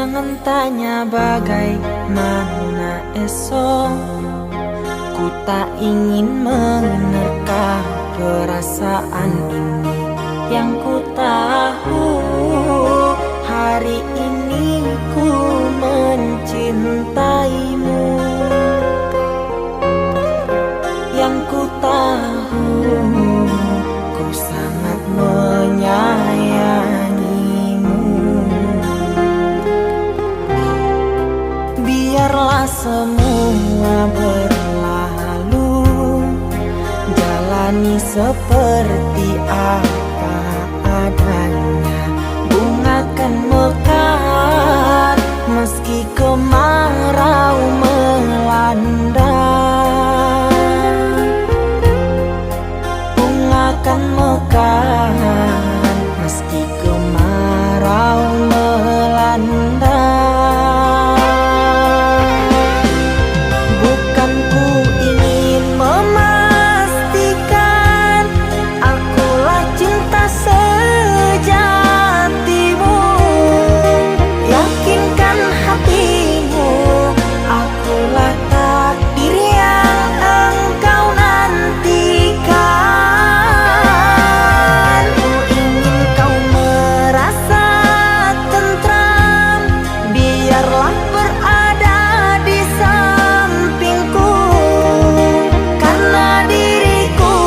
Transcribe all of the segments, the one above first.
Jangan tanya bagaimana esok, ku tak ingin menerka perasaan ini. Yang ku tahu hari ini ku mencintaimu. Yang ku tahu ku sangat menyayangimu. Biarlah semua berlalu, jalani seperti apa adanya. Bunga kan mekar meski kemarau melanda. Bunga kan mekar meski kemarau melanda. Bukan ku ingin memastikan akulah cinta sejatimu. Yakinkan hatimu, akulah takdir yang engkau nantikan. Ku ingin kau merasa tentram, biarlah berada di sampingku. Karena diriku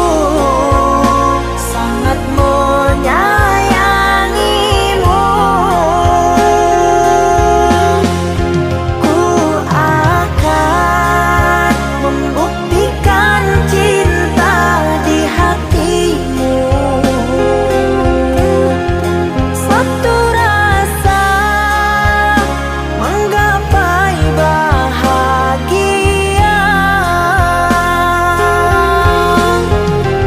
sangat menyayangimu. Ku akan membuktikan cinta di hatimu. Satu rasa menggapai bahagia.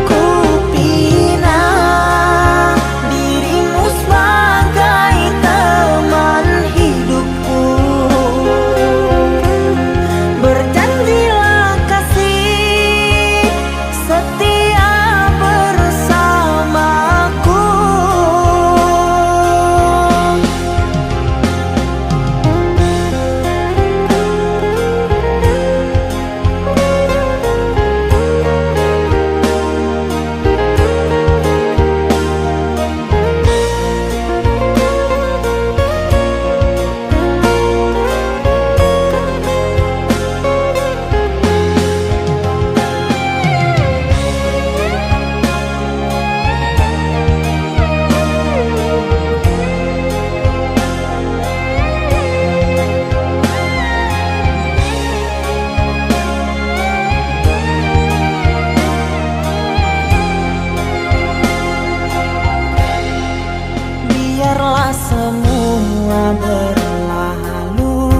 Ku pinang dirimu sebagai teman hidupku. Berjanjilah kasih setia bersamaku. Biarlah semua berlalu,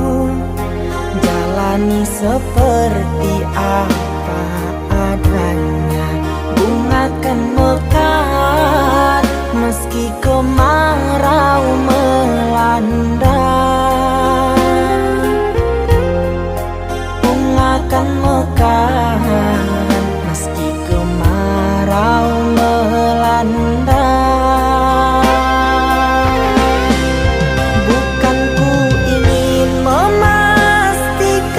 jalani seperti apa adanya. Bunga kan mekar meski kemarau melanda. Bunga kan mekar meski kemarau melanda. Bukan ku ingin memastikan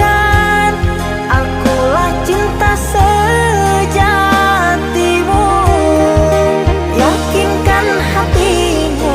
akulah cinta sejatimu. Yakinkan hatimu,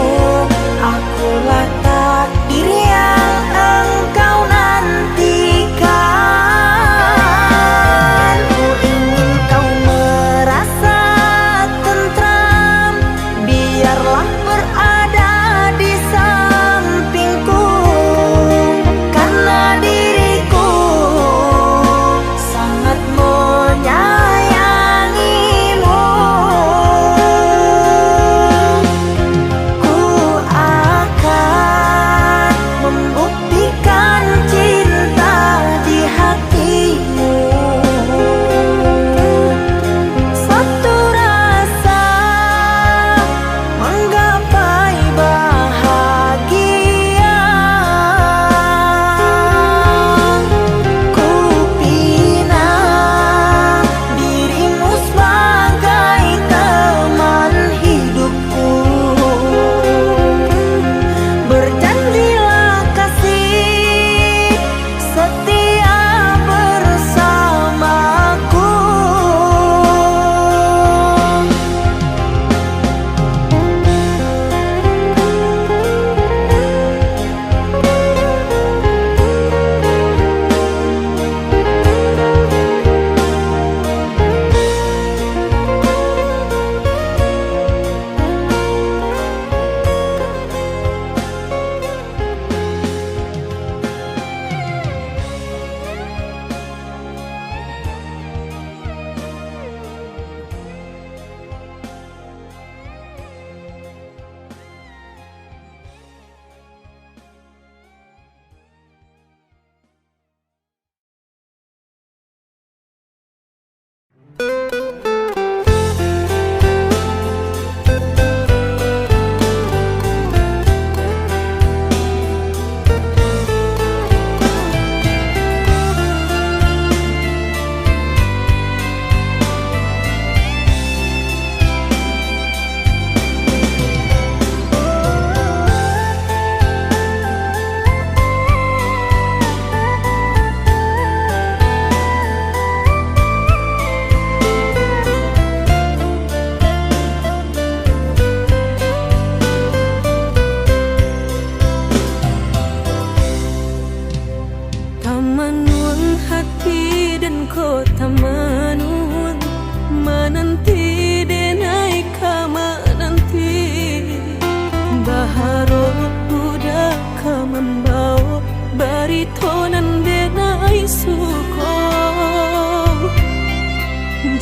suko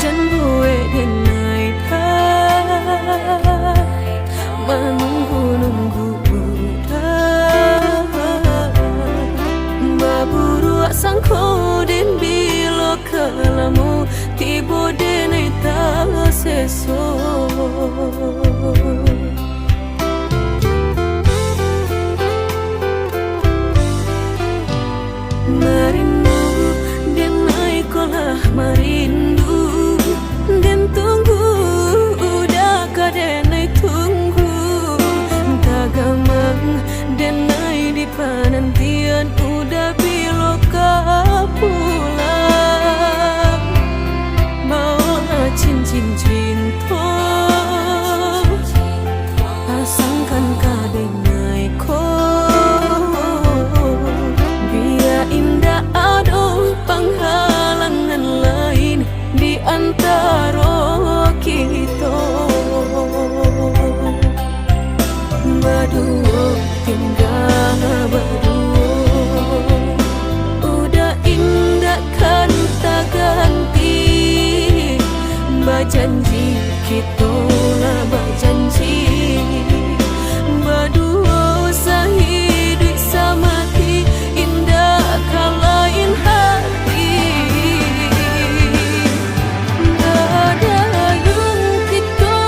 jan gue denai dah menunggu dah baburu sangko den bilo kalamu tibo denai ta seso merindu dan naik kolah merindu dan tunggu udah kadenai tunggu tagamang dan naik di penantian udah biloka pulang bawa cincin cinta pasangkan kadenai ko indah ada penghalangan lain di antara kita berdua tinggal berdua udah indah kan tak ganti berjanji kita lah berjanji berdua sehidup semati kalain hati badayung kita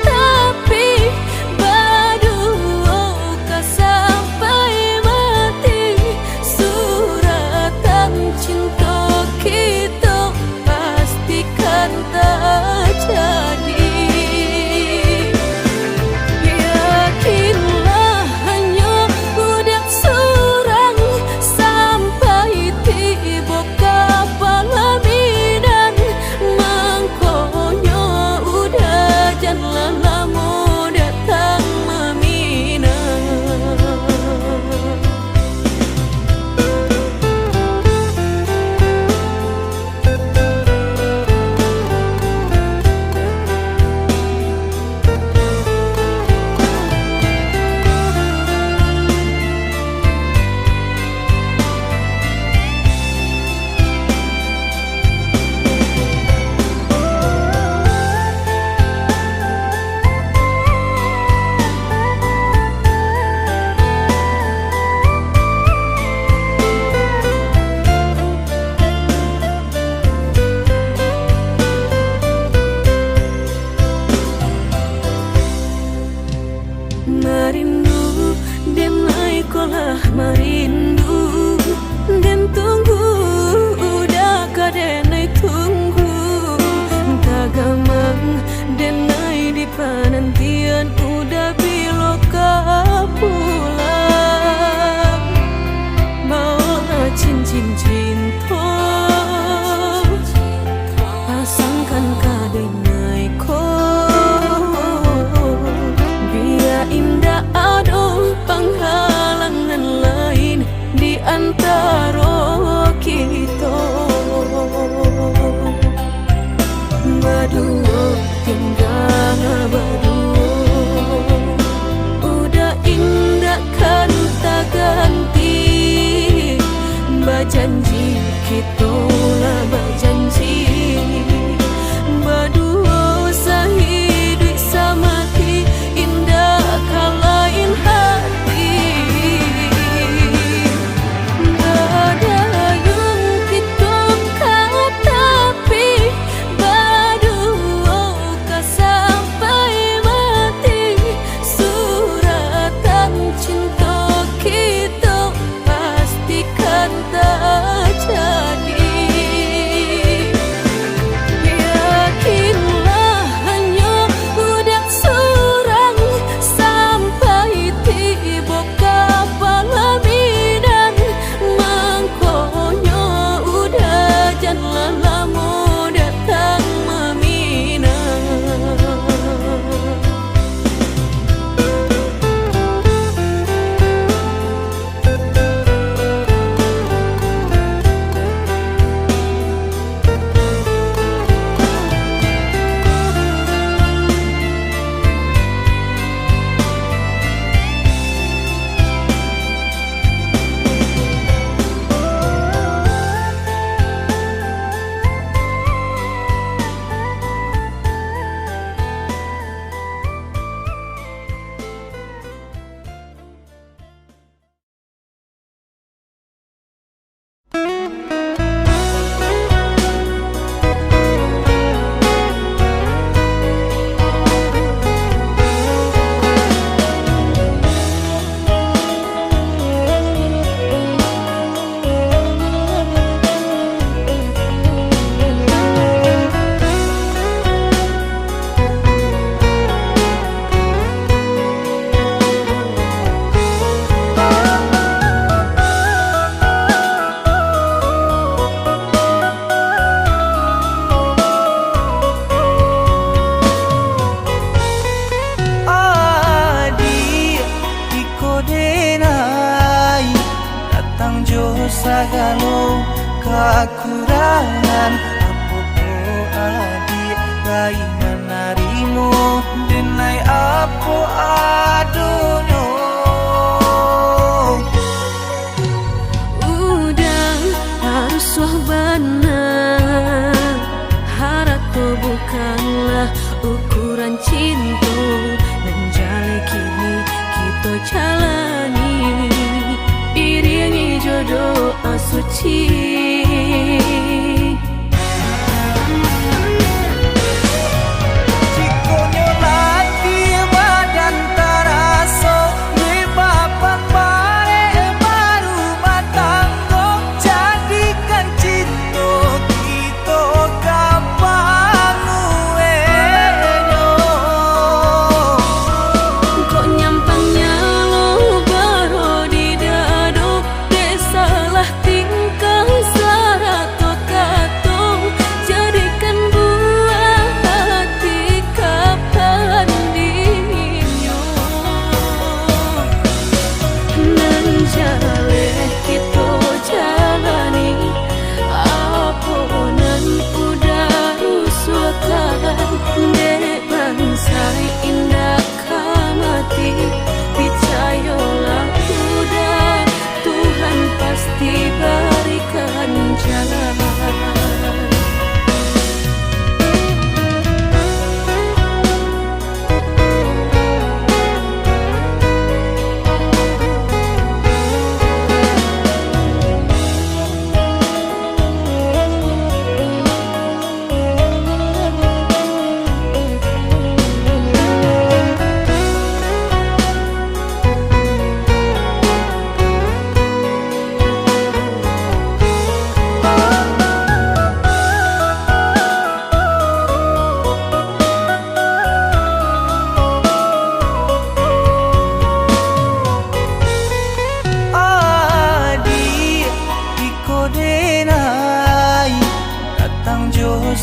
tapi berdua tak sampai mati suratan cinta kita pastikan tak jadi. Merindu dan naik kolah merindu dan tunggu udah kadenai tunggu tagamang dan naik di penantian udah biloka pulang bawa cincin cinta pasangkan kadenai ko indah ada penghalangan lain di antara kita berdua tinggal berdua udah indah kan tak ganti berjanji kita lah berjanji berdua sehidup semati indah kalain hati badayung kita tapi berdua tak sampai mati suratan cinta kita pastikan tak jadi. sagalo kekurangan apa adik bayi menarimu dinai apa adonyo. Udah harus benar, harap tuh bukanlah ukuran cinta, dan jalan kini kita jalani iringi jodoh suci.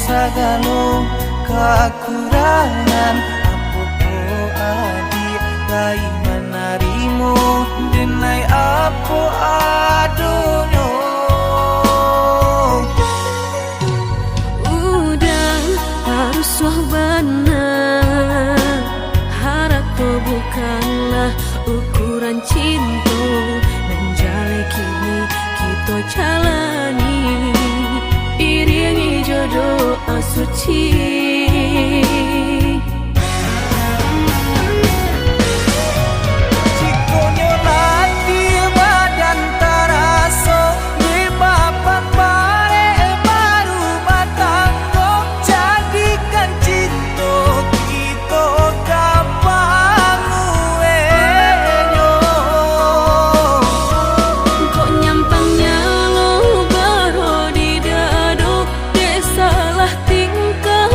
Sagalo kekurangan apa adik bayi menarimu dinai apa adonyo. Udah harus benar, harap tuh bukanlah ukuran cinta, dan jalan kini kita jalani iringi jodoh suci. Tingkah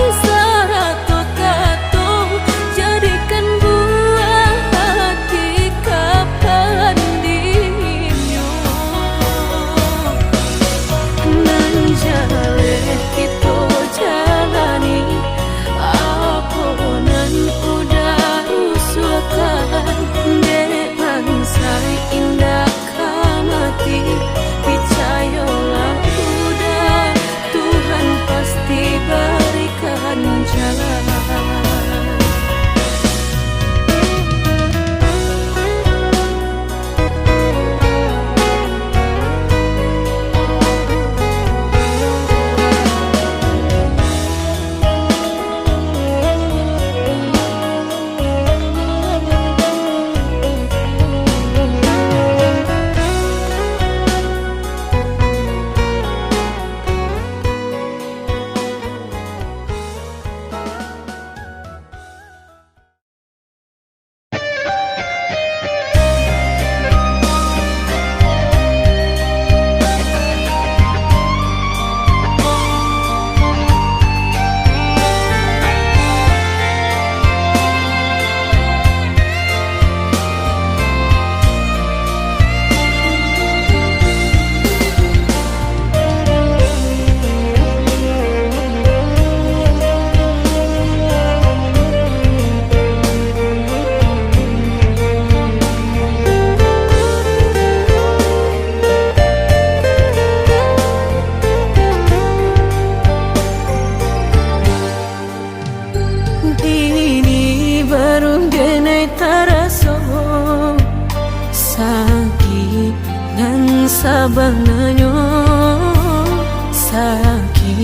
denai taraso sakit nan sabananyo sakit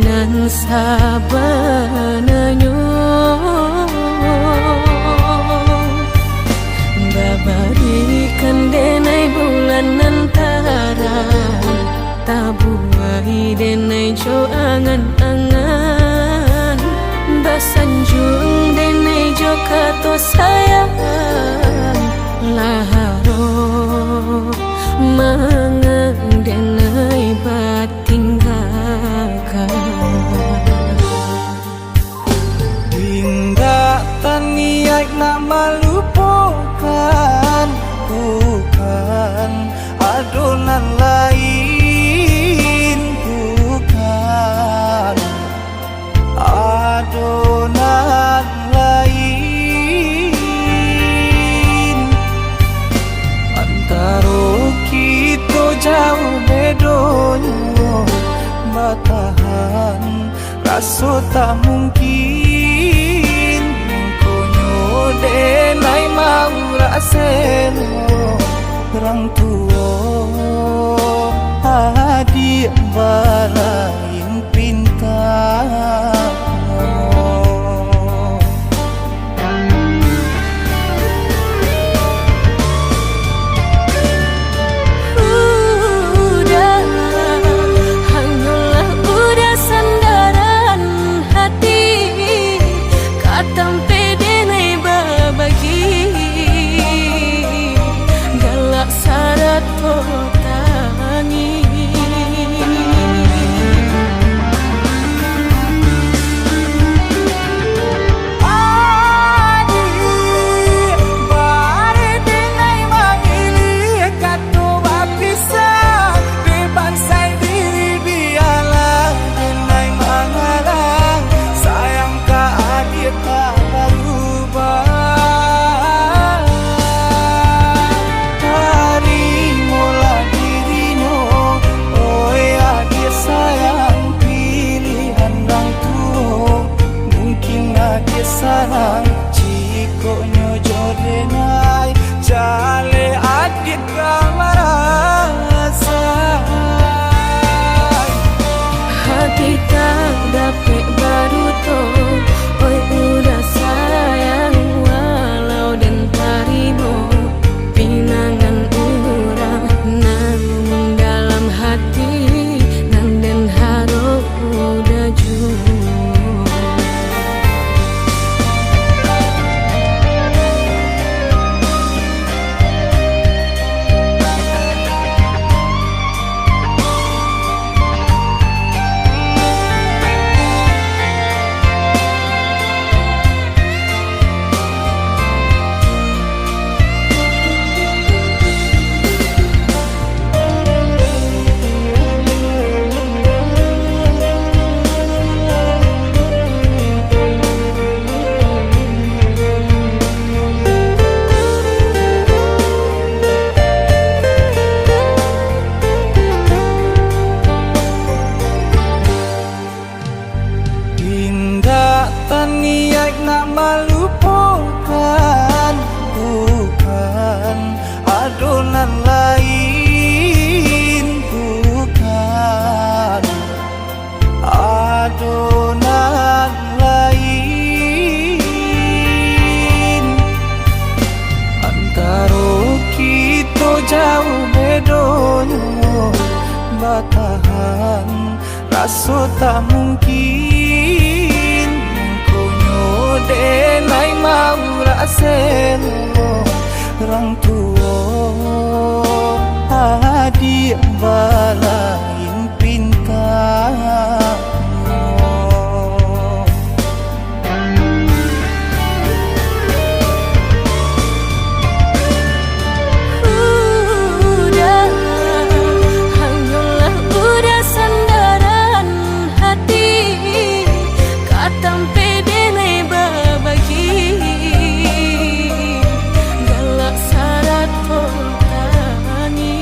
nan sabananyo babarikan denai bulan antara tabuai denai jo angan-angan basanjung denai jo kato sayang laharo mangang denai batinggalkan hingga taniak nak melupakan bukan adonan lain bukan adonan lain antara kita jauh bedonyo batahan rasa tak mungkin konyo denai mau raseno orang tua adik balain pintar sarang cikonyo jodenai jale adit ramarasa hati tak dapat baru to oi udah sayang walau dan tarimo pinangan urang namun dalam hati nang den harap udah jujur niat nak melupakan bukan adonan lain bukan adonan lain antara kita jauh bedonyo batahan rasa tak mungkin denai mau raseno orang tua adik balain pintar galak syarat tani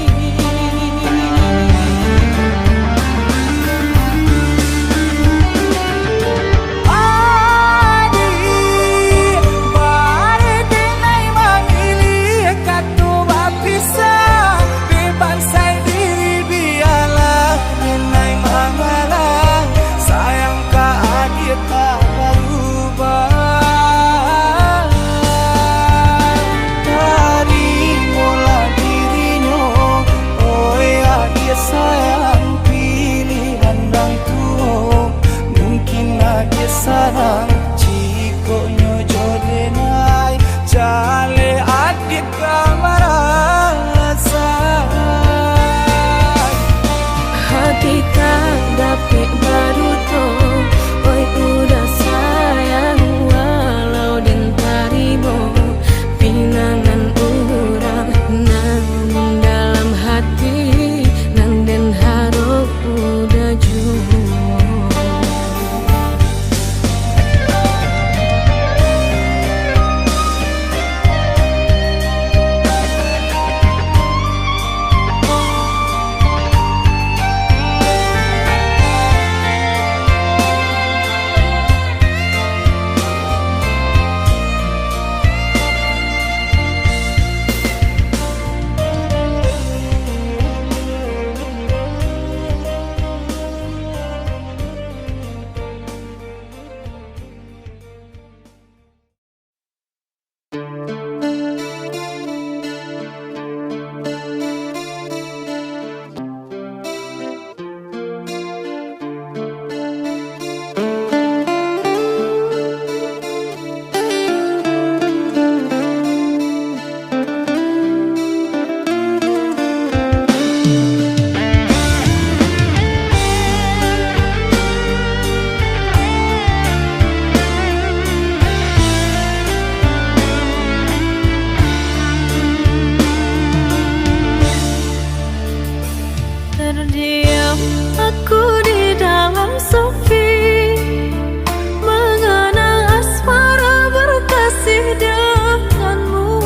sana Ciko nyojo denai Jale adik kamarasa Hati tak dapat baru toh oi udah sayang walau den tarimo pinangan urang nang dalam hati nang den harap udah jauh. Terdiam aku di dalam sepi mengenang asmara berkasih denganmu.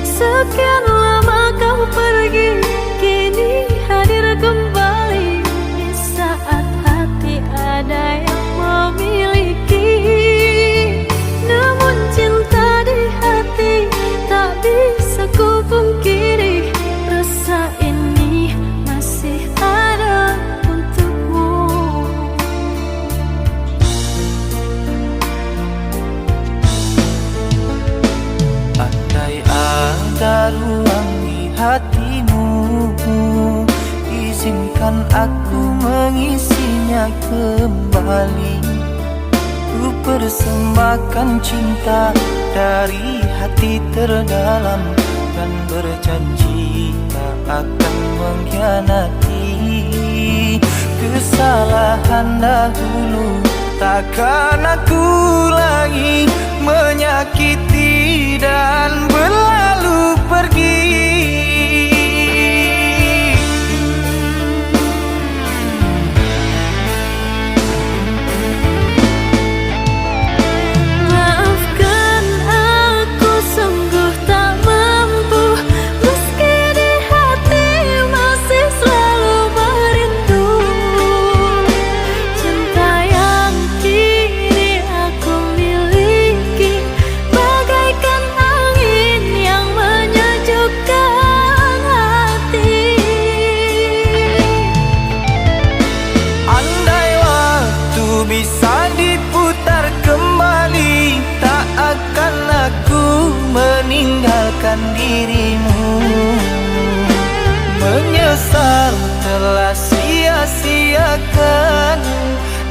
Sekian lama kau pergi, kini hadir kembali di saat hati ada yang memiliki. Namun cinta di hati tak bisa ku pungkiri, rasa ini masih ada untukmu. Andai ada ruang di hatimu, izinkan aku mengisinya kembali. Ku persembahkan cinta dari hati terdalam dan berjanji tak akan mengkhianati. Kesalahan dahulu takkan aku lagi menyakiti dan berlalu pergi. Maafkan aku sungguh tak mampu, meski di hati masih selalu merindu. Cinta yang kini aku miliki bagaikan angin yang menyejukkan hati. Andai waktu bisa diputar kembali, tak akan aku meninggalkan dirimu. Menyesal telah sia-siakan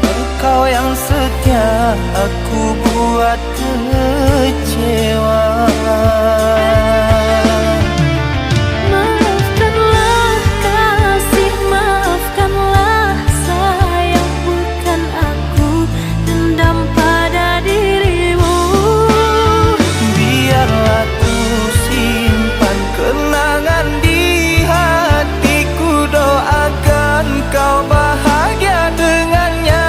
engkau yang setia, aku buat kecewa. Maafkanlah kasih, maafkanlah sayang, bukan aku dendam pada dirimu. Biarlah ku simpan kenangan di hatiku, doakan kau bahagia dengannya.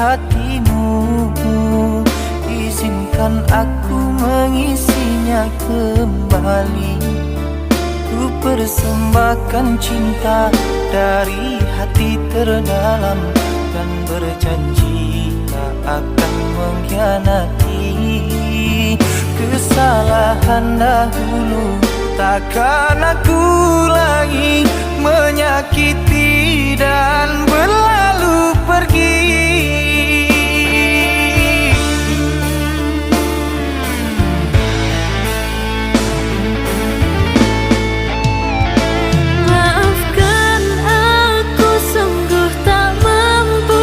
hatimu. Izinkan aku mengisinya kembali. Ku persembahkan cinta dari hati terdalam, dan berjanji tak akan mengkhianati. Kesalahan dahulu takkan aku ulangi, menyakiti dan berlalu pergi. Maafkan aku sungguh tak mampu,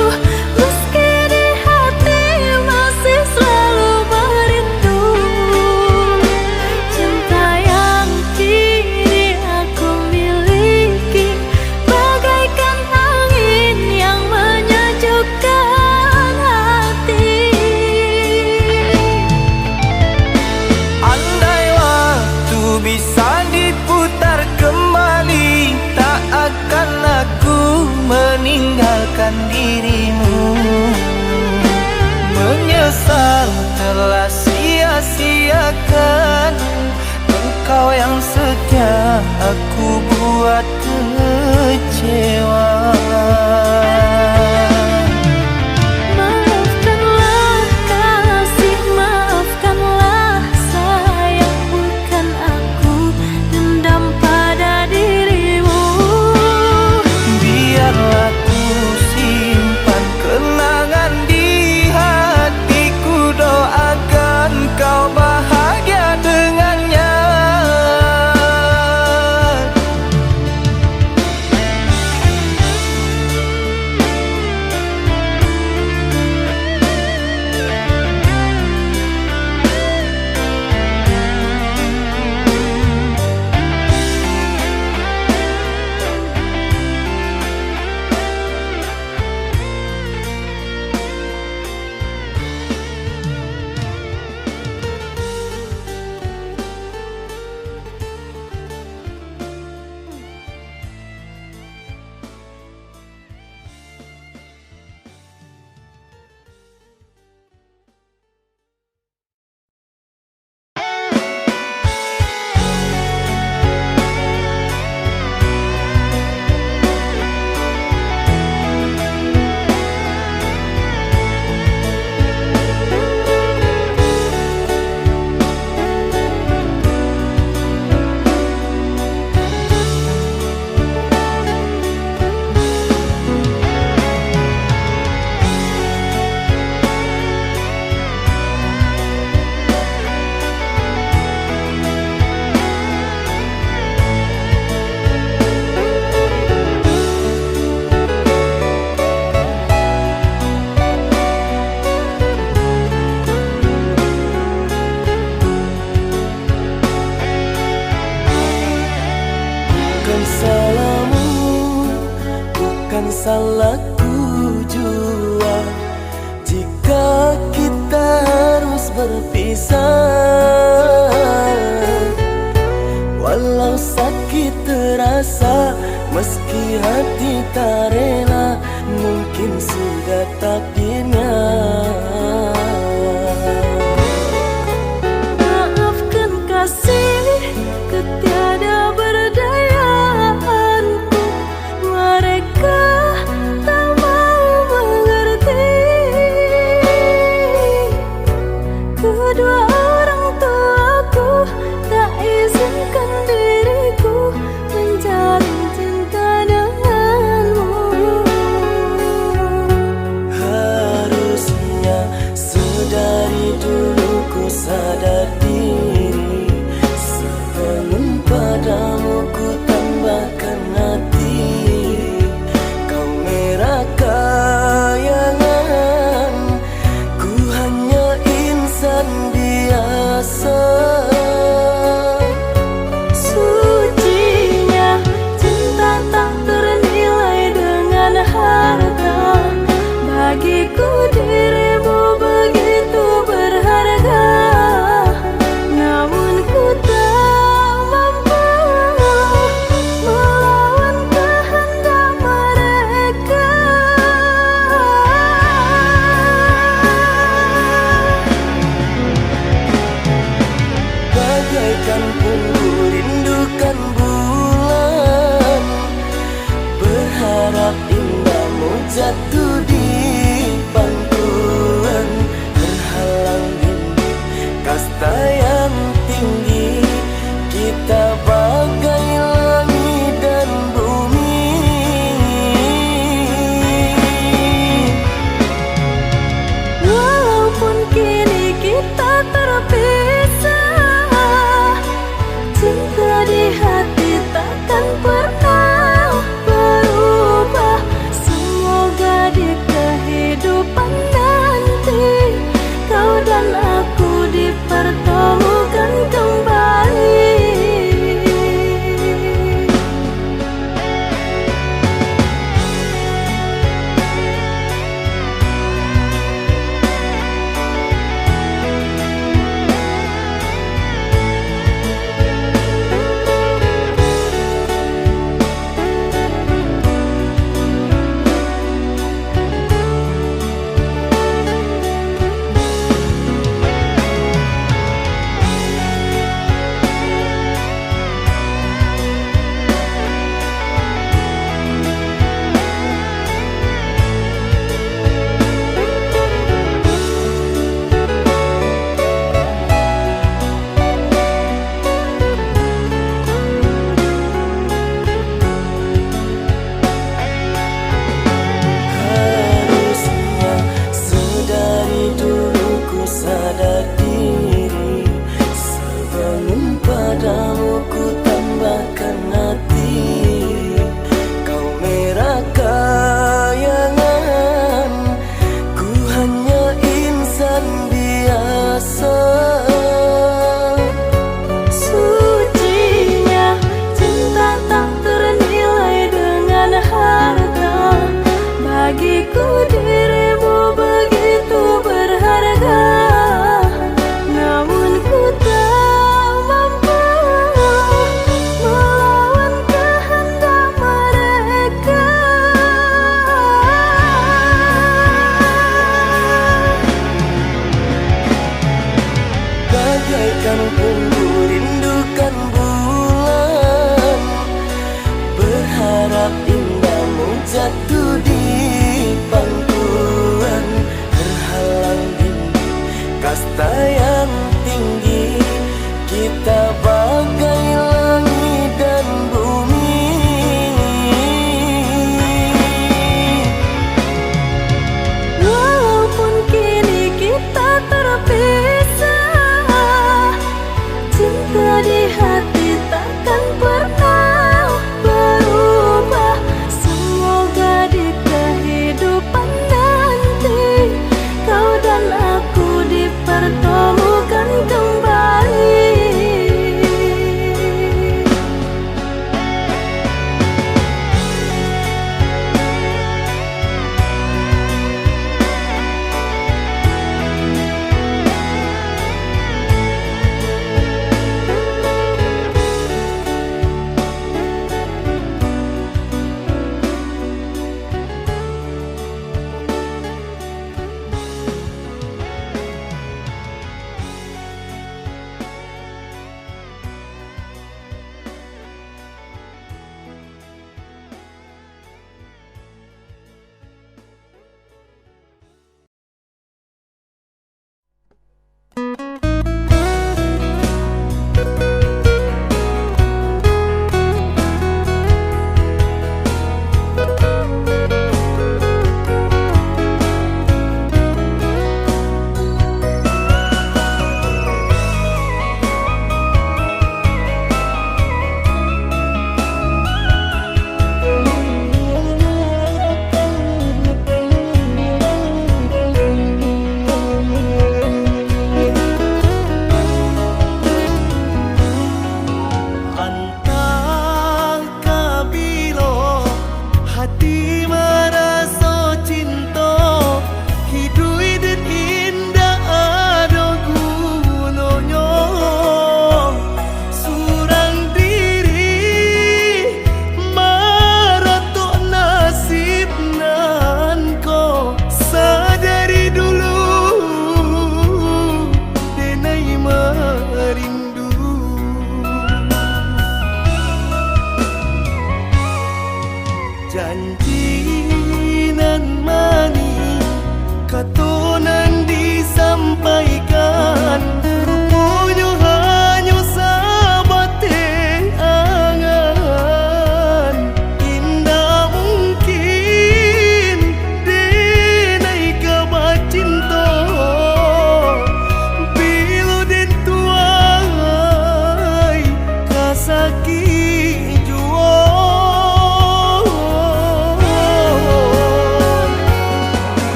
meski di hati masih selalu merindu. Cinta yang kini aku miliki bagaikan angin yang menyejukkan hati. Andai waktu bisa diputar kembali, tak akan aku meninggalkan dirimu. Menyesal telah sia-siakan engkau yang setia, aku buat kecewa. Maafkanlah kasih, maafkanlah sayang, bukan aku dendam pada dirimu. Biarlah ku simpan kenangan di hatiku, doakan kau bahagia dengannya. Bukan salahmu, bukan salahku jua, jika kita harus berpisah. Walau sakit terasa, meski hati tak rela, mungkin sudah takdirnya. Maafkan kasih, ketiada berdayaanku. Mereka tak mau mengerti. Kedua orang tuaku tak izinkan diriku menjalin cinta denganmu. Bagaikan punggu rindukan bulan, berharap indahmu jatuh di pangkuan, terhalang dinding kasta yang tinggi. Kita bagai langit dan bumi. Walaupun kini kita terpisah, cinta di hati takkan pernah berubah. Semoga di kehidupan nanti kau dan aku dipertemukan kembali. Sadar diri, sebelum padamu ku tambahkan hati. Kau merah kayangan, ku hanya insan biasa. Sucinya cinta tak ternilai dengan harga. Bagiku dirimu begitu berharga. Namun ku tak mampu melawan kehendak mereka. Bagaikan punggu rindukan bulan, berharap indahmu jatuh di pangkuan, terhalang dinding kasta yang tinggi. Kita bagai langit dan bumi. Walaupun kini kita terpisah, cinta di hati takkan pernah berubah. Semoga di kehidupan nanti kau dan aku dipertemukan kembali.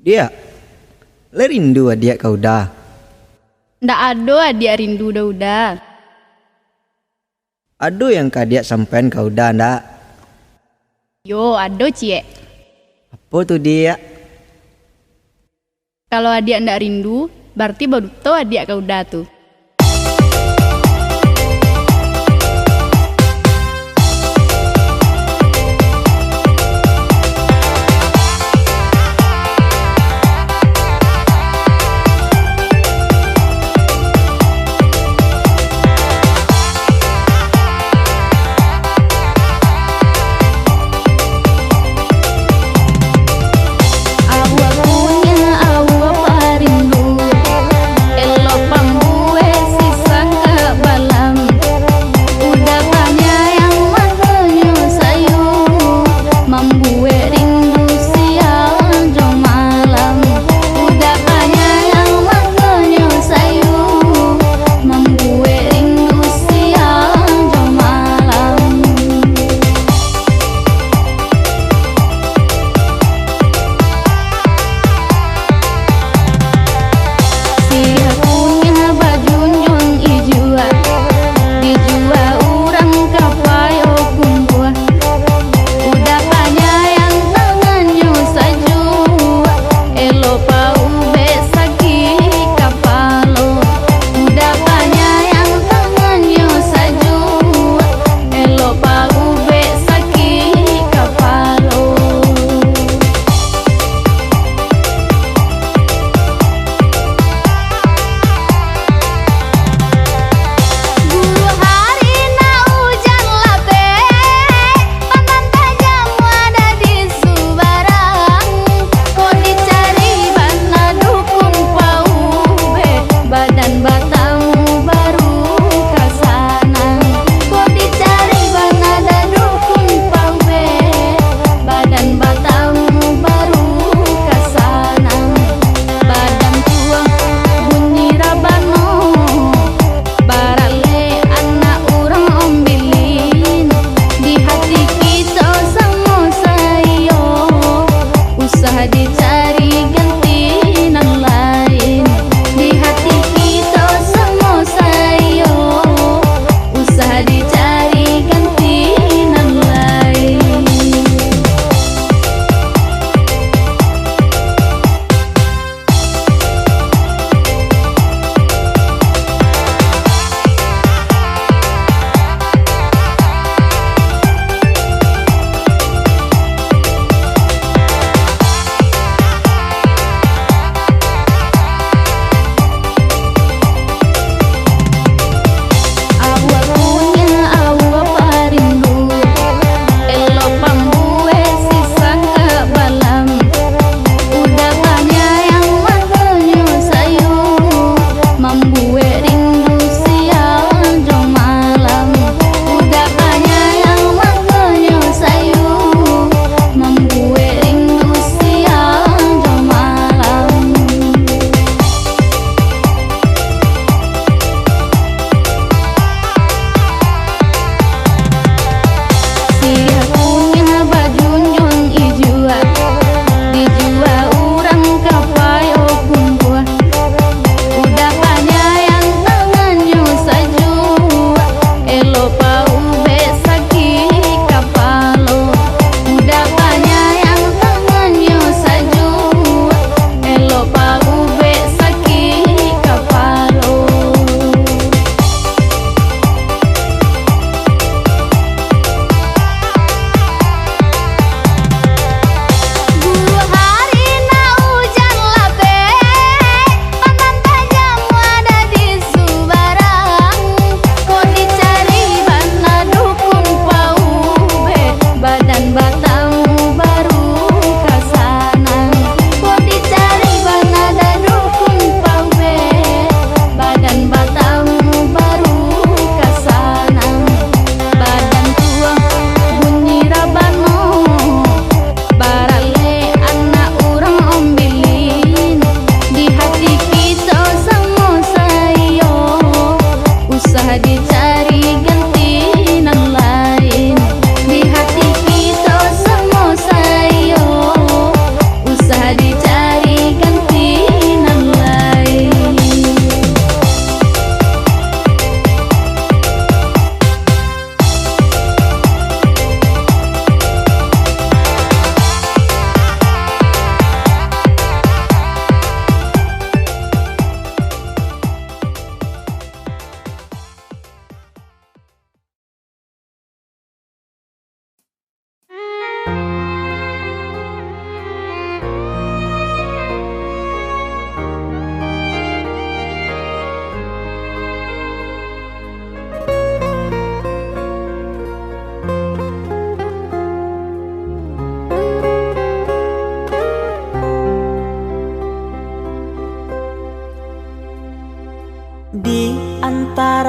Dia, le rindu adik kau dah. Ndak ado adik rindu udah. Ado yang kadiak sampean kau dah ndak? Yo, ado cie. Apa tuh dia? Kalau adik ndak rindu, berarti baru tahu adik kau udah tuh.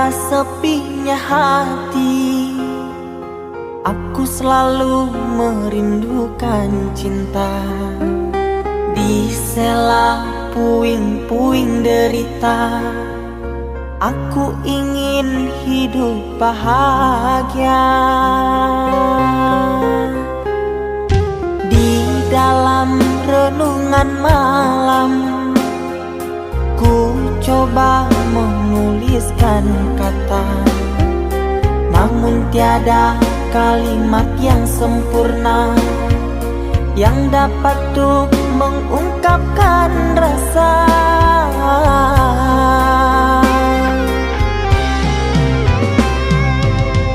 antara sepinya hati, aku selalu merindukan cinta. Di sela puing-puing derita, aku ingin hidup bahagia. Di dalam renungan malam, ku coba menuliskan kata, namun tiada kalimat yang sempurna yang dapat untuk mengungkapkan rasa.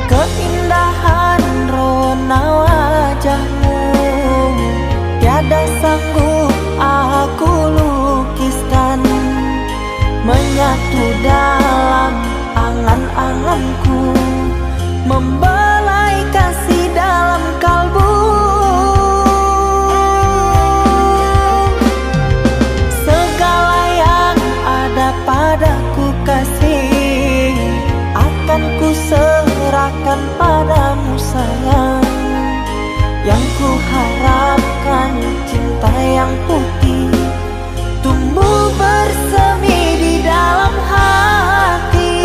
Keindahan rona wajahmu tiada sanggup aku lukiskan, menyatu dalam angan-anganku, membelai kasih dalam kalbu. Segala yang ada padaku kasih, akan ku serahkan padamu sayang. Yang ku harapkan cinta yang putih tumbuh bersemi di dalam hati.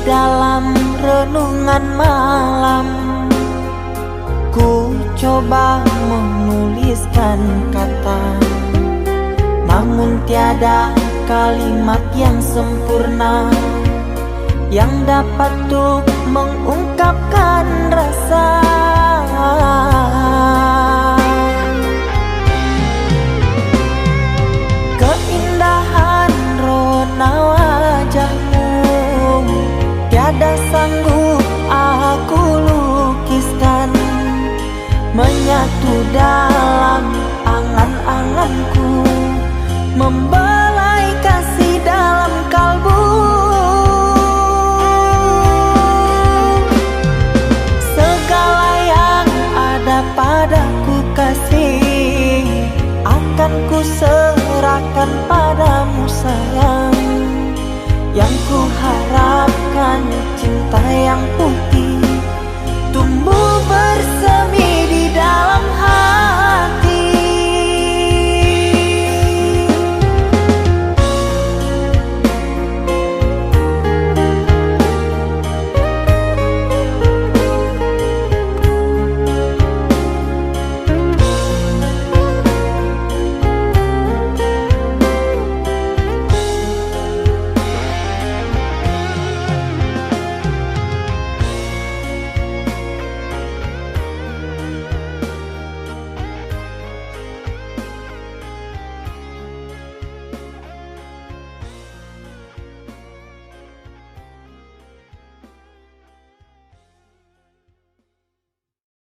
Dalam renungan malam, ku coba menuliskan kata, namun tiada kalimat yang sempurna yang dapat untuk mengungkapkan rasa. Keindahan rona wajahmu tiada sanggup aku lukiskan, menyatu dalam angan-anganku, membelai kasih dalam kalbu. Segala yang ada padaku kasih, akan ku serahkan padamu sayang. Yang ku harapkan cinta yang putih tumbuh bersemi